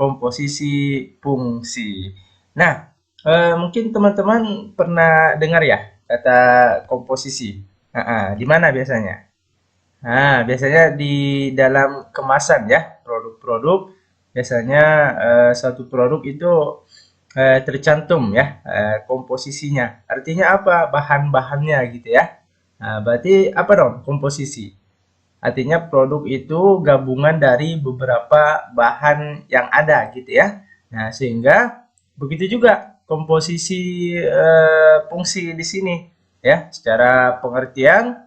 komposisi fungsi. Nah, mungkin teman-teman pernah dengar ya kata komposisi. Di mana biasanya? Nah, biasanya di dalam kemasan ya, produk-produk biasanya satu produk itu tercantum ya komposisinya. Artinya apa? Bahan-bahannya gitu ya. Nah, berarti apa dong komposisi? Artinya produk itu gabungan dari beberapa bahan yang ada gitu ya. Nah, sehingga begitu juga komposisi fungsi di sini ya. Secara pengertian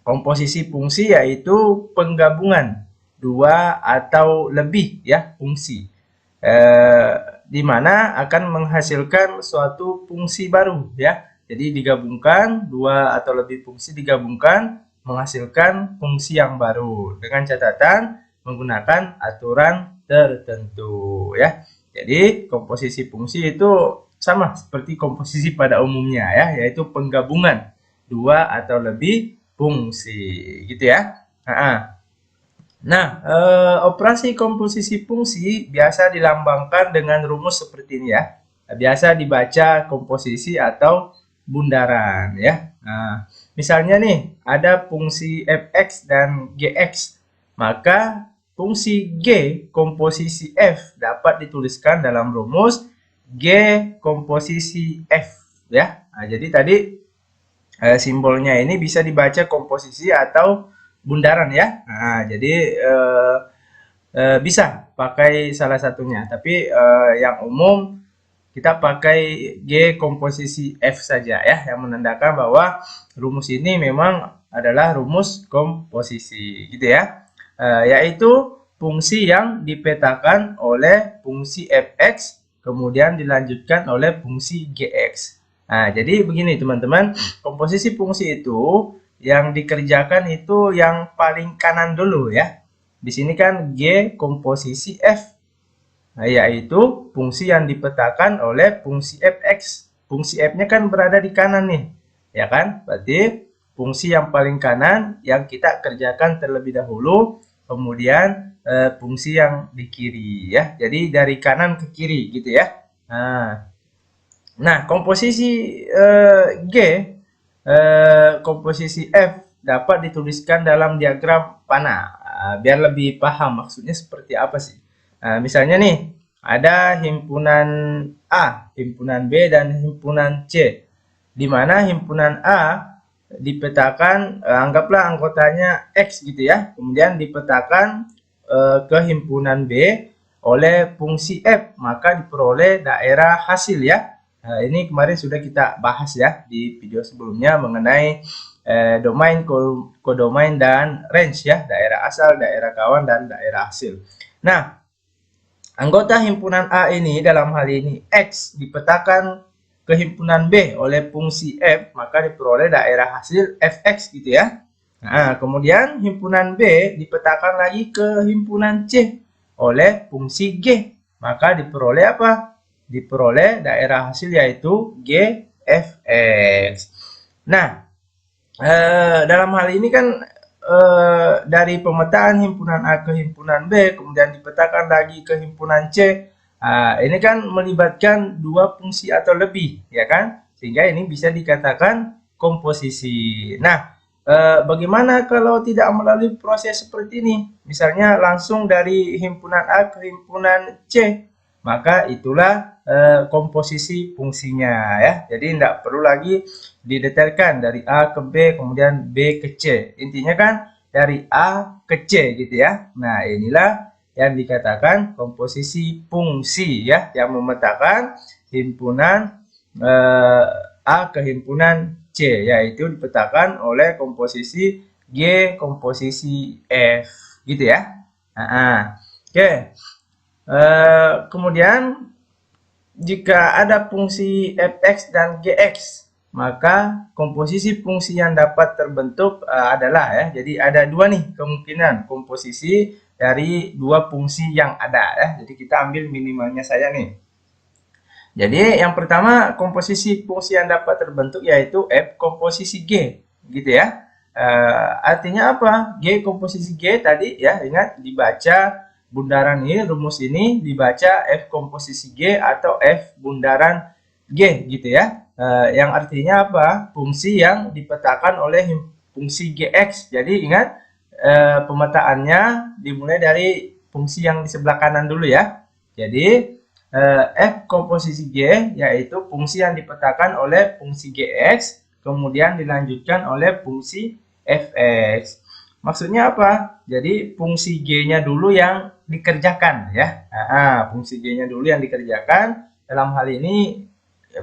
komposisi fungsi yaitu penggabungan dua atau lebih ya fungsi. Eh, di mana akan menghasilkan suatu fungsi baru ya. Jadi digabungkan dua atau lebih fungsi digabungkan menghasilkan fungsi yang baru dengan catatan menggunakan aturan tertentu ya. Jadi komposisi fungsi itu sama seperti komposisi pada umumnya ya, yaitu penggabungan dua atau lebih fungsi gitu ya. Nah, operasi komposisi fungsi biasa dilambangkan dengan rumus seperti ini ya. Biasa dibaca komposisi atau bundaran ya. Nah, misalnya nih ada fungsi fx dan gx, maka fungsi g komposisi f dapat dituliskan dalam rumus g komposisi f ya. Nah, jadi tadi simbolnya ini bisa dibaca komposisi atau bundaran ya. Nah, jadi bisa pakai salah satunya, tapi yang umum kita pakai G komposisi F saja ya, yang menandakan bahwa rumus ini memang adalah rumus komposisi gitu ya. Yaitu fungsi yang dipetakan oleh fungsi fx kemudian dilanjutkan oleh fungsi gx. Nah, jadi begini teman-teman, komposisi fungsi itu yang dikerjakan itu yang paling kanan dulu ya. Di sini kan G komposisi F. Nah, yaitu fungsi yang dipetakan oleh fungsi fx. Fungsi f-nya kan berada di kanan nih. Ya kan? Berarti fungsi yang paling kanan yang kita kerjakan terlebih dahulu, kemudian fungsi yang di kiri ya. Jadi dari kanan ke kiri gitu ya. Nah, komposisi G, komposisi F dapat dituliskan dalam diagram panah. Biar lebih paham maksudnya seperti apa sih. Misalnya nih, ada himpunan A, himpunan B, dan himpunan C. Di mana himpunan A dipetakan, anggaplah anggotanya X gitu ya. Kemudian dipetakan ke himpunan B oleh fungsi F, maka diperoleh daerah hasil ya. Ini kemarin sudah kita bahas ya di video sebelumnya mengenai domain, kodomain, dan range ya, daerah asal, daerah kawan, dan daerah hasil. Nah, anggota himpunan A ini dalam hal ini X dipetakan ke himpunan B oleh fungsi F, maka diperoleh daerah hasil Fx gitu ya. Nah, kemudian himpunan B dipetakan lagi ke himpunan C oleh fungsi G, maka diperoleh apa? Diperoleh daerah hasil yaitu GFX. Nah, dalam hal ini kan dari pemetaan himpunan A ke himpunan B, kemudian dipetakan lagi ke himpunan C, ini kan melibatkan dua fungsi atau lebih, ya kan? Sehingga ini bisa dikatakan komposisi. Nah, bagaimana kalau tidak melalui proses seperti ini? Misalnya langsung dari himpunan A ke himpunan C, maka itulah komposisi fungsinya ya. Jadi tidak perlu lagi didetailkan dari A ke B kemudian B ke C. Intinya kan dari A ke C gitu ya. Nah, inilah yang dikatakan komposisi fungsi ya, yang memetakan himpunan A ke himpunan C, yaitu dipetakan oleh komposisi G komposisi F gitu ya. Oke. Kemudian jika ada fungsi fx dan gx, maka komposisi fungsi yang dapat terbentuk adalah ya. Jadi ada dua nih kemungkinan komposisi dari dua fungsi yang ada ya. Jadi kita ambil minimalnya saja nih. Jadi yang pertama komposisi fungsi yang dapat terbentuk yaitu f komposisi g gitu ya. Artinya apa? G komposisi G tadi ya, ingat dibaca bundaran ini, rumus ini dibaca F komposisi G atau F bundaran G gitu ya. Yang artinya apa? Fungsi yang dipetakan oleh fungsi Gx. Jadi ingat, pemetaannya dimulai dari fungsi yang di sebelah kanan dulu ya. Jadi F komposisi G yaitu fungsi yang dipetakan oleh fungsi Gx, kemudian dilanjutkan oleh fungsi Fx. Maksudnya apa? Jadi fungsi G-nya dulu yang dikerjakan ya. Fungsi G-nya dulu yang dikerjakan. Dalam hal ini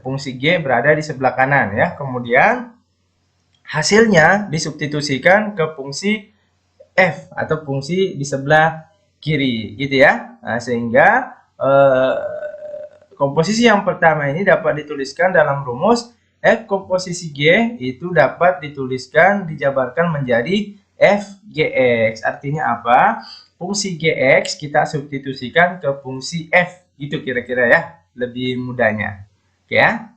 fungsi G berada di sebelah kanan ya. Kemudian hasilnya disubstitusikan ke fungsi F atau fungsi di sebelah kiri gitu ya. Sehingga komposisi yang pertama ini dapat dituliskan dalam rumus F komposisi G itu dapat dituliskan dijabarkan menjadi F Gx. Artinya apa? Fungsi Gx kita substitusikan ke fungsi F gitu kira-kira ya, lebih mudahnya. Oke ya.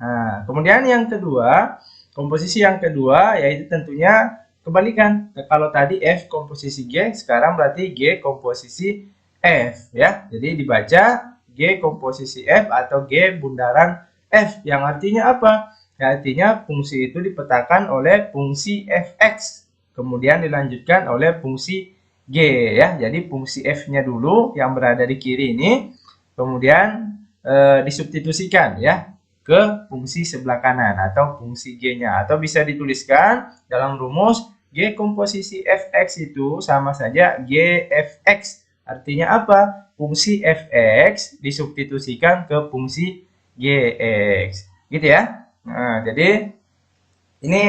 Kemudian yang kedua, komposisi yang kedua yaitu tentunya kebalikan. Kalau tadi F komposisi G, sekarang berarti G komposisi F ya. Jadi dibaca G komposisi F atau G bundaran F, yang artinya apa? Ya, artinya fungsi itu dipetakan oleh fungsi Fx, kemudian dilanjutkan oleh fungsi G ya. Jadi fungsi F-nya dulu yang berada di kiri ini, kemudian disubstitusikan ya ke fungsi sebelah kanan atau fungsi G-nya, atau bisa dituliskan dalam rumus G komposisi Fx itu sama saja G Fx. Artinya apa? Fungsi Fx disubstitusikan ke fungsi Gx. Gitu ya. Nah, jadi ini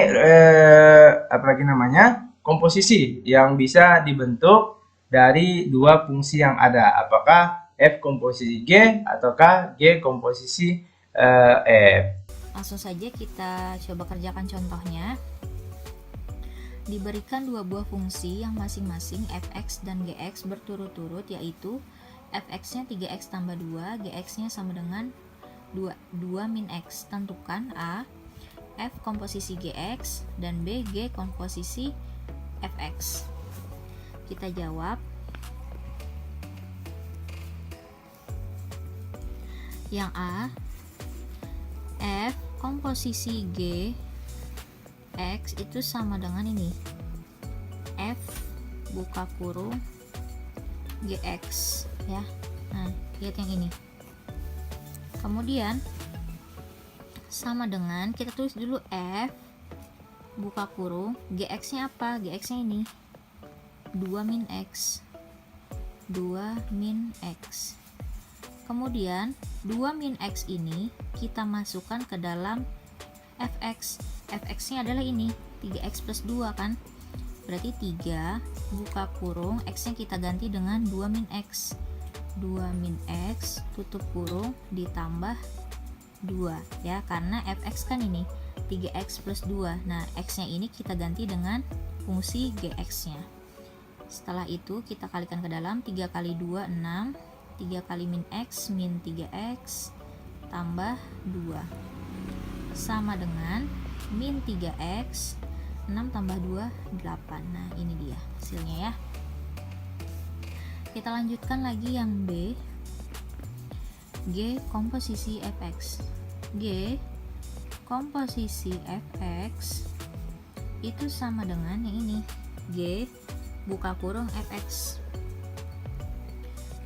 apa lagi namanya? Komposisi yang bisa dibentuk dari dua fungsi yang ada. Apakah F komposisi G ataukah G komposisi F. Langsung saja kita coba kerjakan contohnya. Diberikan dua buah fungsi yang masing-masing fx dan gx berturut-turut, yaitu fx-nya 3x tambah 2, gx-nya sama dengan 2 min x. Tentukan A, f komposisi gx, dan B, g komposisi fx. Kita jawab. Yang A, f komposisi g X itu sama dengan ini, F buka kurung GX ya. Nah, lihat yang ini. Kemudian sama dengan, kita tulis dulu F buka kurung GX-nya apa? GX-nya ini 2 min X. 2 min X. Kemudian 2 min X ini kita masukkan ke dalam Fx. Fx-nya adalah ini 3x plus 2 kan, berarti 3 buka kurung x-nya kita ganti dengan 2 min x. 2 min x tutup kurung ditambah 2 ya, karena fx kan ini 3x plus 2. Nah, x-nya ini kita ganti dengan fungsi gx-nya. Setelah itu kita kalikan ke dalam, 3 kali 2 6, 3 kali min x min 3x tambah 2 sama dengan min 3x 6 tambah 2 8. Nah, ini dia hasilnya ya. Kita lanjutkan lagi yang B, G komposisi fx. G komposisi fx itu sama dengan yang ini, G buka kurung fx.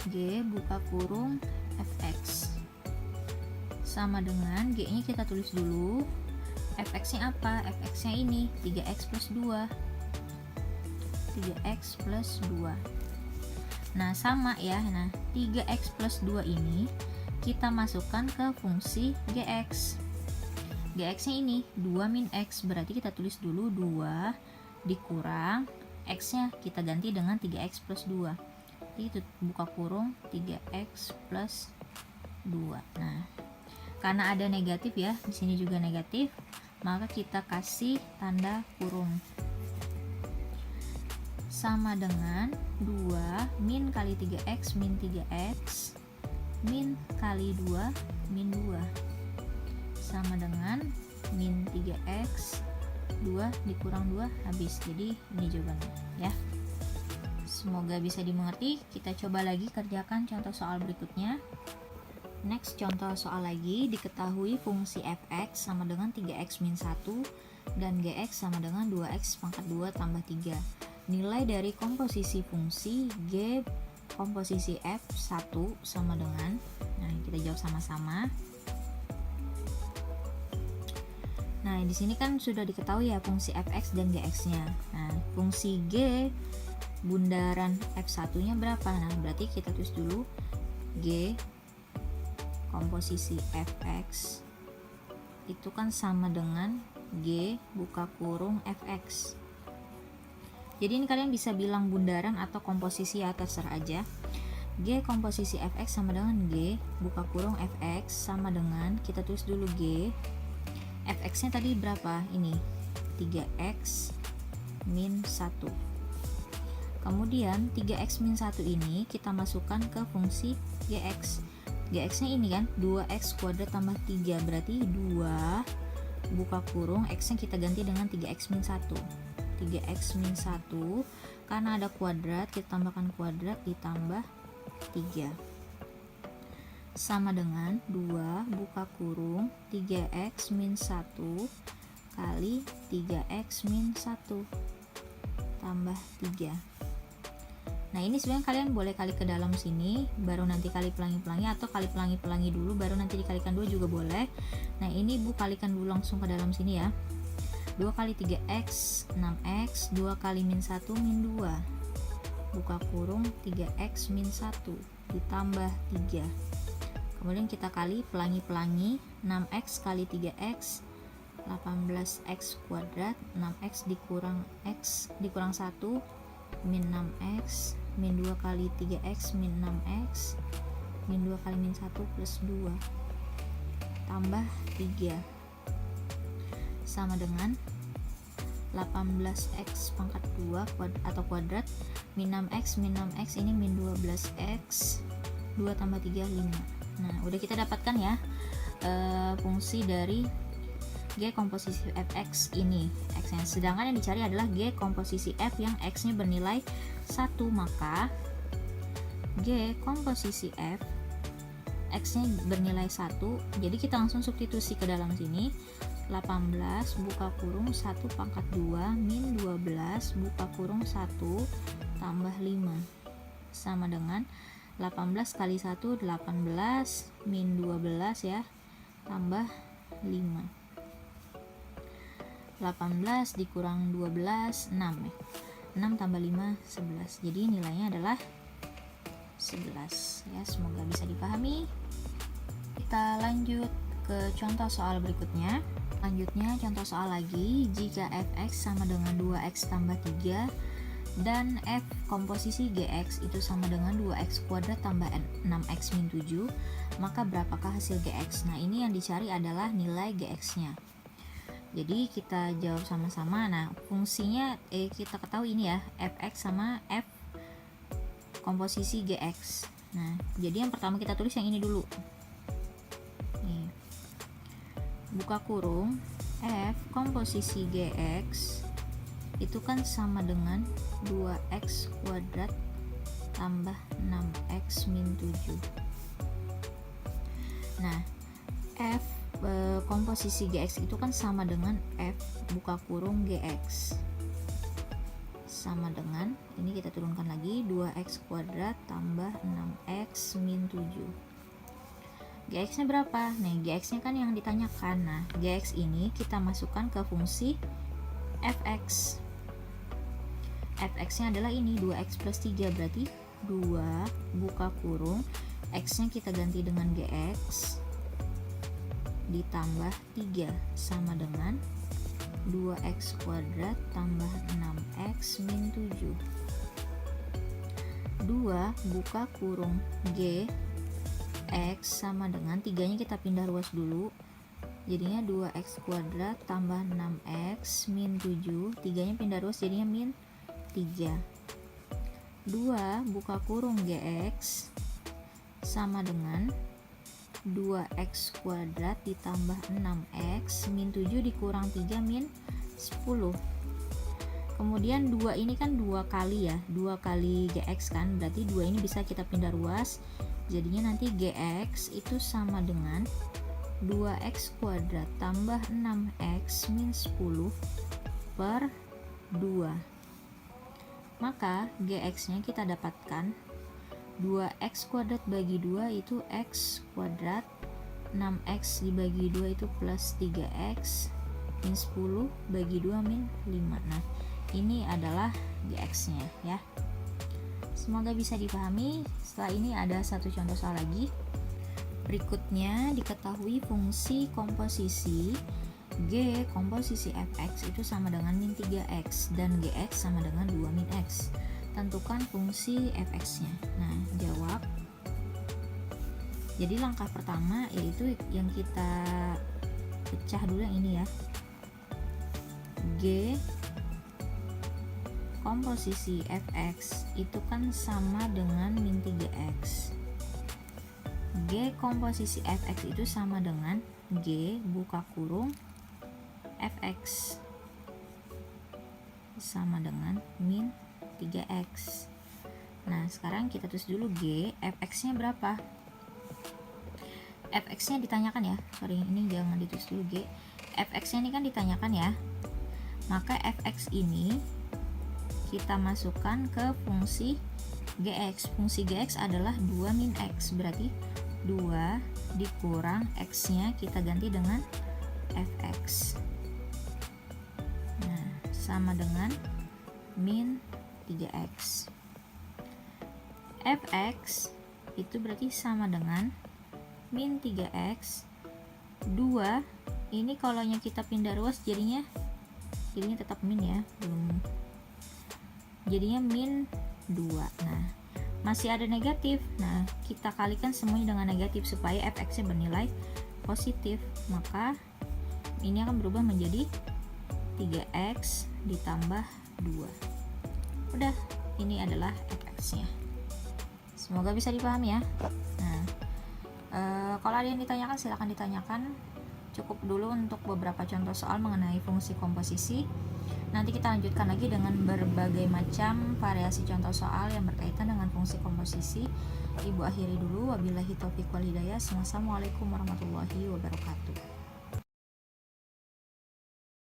G buka kurung fx sama dengan G-nya kita tulis dulu. Fx-nya apa? Fx-nya ini 3x plus 2. 3x plus 2. Nah, sama ya. Nah, 3x plus 2 ini kita masukkan ke fungsi gx. Gx-nya ini 2 min x, berarti kita tulis dulu 2 dikurang x-nya kita ganti dengan 3x plus 2. Jadi itu buka kurung 3x plus 2. Nah, karena ada negatif ya, di sini juga negatif, maka kita kasih tanda kurung. Sama dengan 2 min kali 3x min 3x min kali 2 min 2 sama dengan min 3x 2 dikurang 2 habis. Jadi ini jawabannya ya. semoga bisa dimengerti. Kita coba lagi kerjakan contoh soal berikutnya. Next, contoh soal lagi. Diketahui fungsi fx sama dengan 3x min 1 dan gx sama dengan 2x pangkat 2 tambah 3. Nilai dari komposisi fungsi g komposisi f1 sama dengan, nah kita jawab sama-sama. Nah, di sini kan sudah diketahui ya fungsi fx dan gx-nya. Nah, fungsi g bundaran f1-nya berapa? Nah, berarti kita tulis dulu g komposisi fx itu kan sama dengan g buka kurung fx. Jadi ini kalian bisa bilang bundaran atau komposisi ya, terserah aja. G komposisi fx sama dengan g buka kurung fx sama dengan, kita tulis dulu g. Fx nya tadi berapa? Ini 3x min 1. Kemudian 3x min 1 ini kita masukkan ke fungsi gx. Gx nya ini kan 2x kuadrat tambah 3, berarti 2 buka kurung x nya kita ganti dengan 3x min 1. 3x min 1, karena ada kuadrat kita tambahkan kuadrat ditambah 3 sama dengan 2 buka kurung 3x min 1 kali 3x min 1 tambah 3. Nah, ini sebenarnya kalian boleh kali ke dalam sini baru nanti kali pelangi-pelangi, atau kali pelangi-pelangi dulu baru nanti dikalikan 2 juga boleh. Nah, ini Bu kalikan dulu langsung ke dalam sini ya. 2 kali 3x 6x, 2 kali min 1 min 2 buka kurung 3x min 1 ditambah 3. Kemudian kita kali pelangi-pelangi, 6x kali 3x 18x kuadrat, 6x dikurang x dikurang 1 min 6x, min 2 kali 3x min 6x, min 2 kali min 1 plus 2 tambah 3 sama dengan 18x pangkat 2 atau kuadrat min 6x ini min 12x 2 tambah 3 5. Nah, udah kita dapatkan ya fungsi dari g komposisi fx ini x nya, sedangkan yang dicari adalah g komposisi f yang x nya bernilai 1, maka g komposisi f x nya bernilai 1, jadi kita langsung substitusi ke dalam sini. 18 buka kurung 1 pangkat 2 min 12 buka kurung 1 tambah 5 sama dengan 18 kali 1 18 min 12 ya tambah 5. 18 dikurang 12 6 ya. 6 tambah 5 11. Jadi nilainya adalah 11 ya. Semoga bisa dipahami. Kita lanjut ke contoh soal berikutnya. Selanjutnya contoh soal lagi. Jika fx sama dengan 2x tambah 3 dan f komposisi gx itu sama dengan 2x kuadrat tambah 6x min 7, maka berapakah hasil gx? Nah, ini yang dicari adalah nilai gx nya. Jadi kita jawab sama-sama. Nah, fungsinya kita ketahui ini ya, fx sama f komposisi gx. Nah, jadi yang pertama kita tulis yang ini dulu. Nih. Buka kurung f komposisi gx itu kan sama dengan 2x kuadrat tambah 6x min 7. Nah, f komposisi gx itu kan sama dengan f buka kurung gx sama dengan, ini kita turunkan lagi, 2x kuadrat tambah 6x min 7. Gx nya berapa? Nah, Gx nya kan yang ditanyakan. Nah, Gx ini kita masukkan ke fungsi fx. Fx nya adalah ini 2x plus 3, berarti 2 buka kurung x nya kita ganti dengan gx ditambah 3 sama dengan 2x kuadrat tambah 6x min 7. 2 buka kurung g x sama dengan 3 nya kita pindah ruas dulu, jadinya 2x kuadrat tambah 6x min 7, 3 nya pindah ruas jadinya min 3. 2 buka kurung gx sama dengan 2x kuadrat ditambah 6x min 7 dikurang 3 min 10. Kemudian 2 ini kan 2 kali ya, 2 kali gx kan, berarti 2 ini bisa kita pindah ruas, jadinya nanti gx itu sama dengan 2x kuadrat tambah 6x min 10 per 2. Maka gx nya kita dapatkan 2x kuadrat bagi 2 itu x kuadrat, 6x dibagi 2 itu plus 3x, min 10 bagi 2 min 5. Nah, ini adalah gx nya ya. Semoga bisa dipahami. Setelah ini ada satu contoh soal lagi. Berikutnya diketahui fungsi komposisi g komposisi fx itu sama dengan min 3x dan gx sama dengan 2 min x. Tentukan fungsi fx-nya. Nah, jawab. Jadi langkah pertama yaitu yang kita pecah dulu yang ini ya. G komposisi fx itu kan sama dengan min 3x. G komposisi fx itu sama dengan G buka kurung fx sama dengan min 3x. Nah, sekarang kita tulis dulu G, fx-nya berapa? Fx-nya ditanyakan ya. Sorry, ini jangan ditulis dulu G. Fx-nya ini kan ditanyakan ya. Maka fx ini kita masukkan ke fungsi gx. Fungsi gx adalah 2 min x. Berarti 2 dikurang x-nya kita ganti dengan fx. Nah, sama dengan min 3x. Fx itu berarti sama dengan min 3x. 2 ini kalau kita pindah ruas jadinya tetap min ya, jadinya min 2. Nah, masih ada negatif. Nah, kita kalikan semuanya dengan negatif supaya fx-nya bernilai positif. Maka ini akan berubah menjadi 3x ditambah 2. Udah, ini adalah fx-nya. Semoga bisa dipahami ya. Nah, kalau ada yang ditanyakan silahkan ditanyakan. Cukup dulu untuk beberapa contoh soal mengenai fungsi komposisi. Nanti kita lanjutkan lagi dengan berbagai macam variasi contoh soal yang berkaitan dengan fungsi komposisi. Ibu akhiri dulu. Wabillahi taufiq wal hidayah. Wassalamualaikum warahmatullahi wabarakatuh.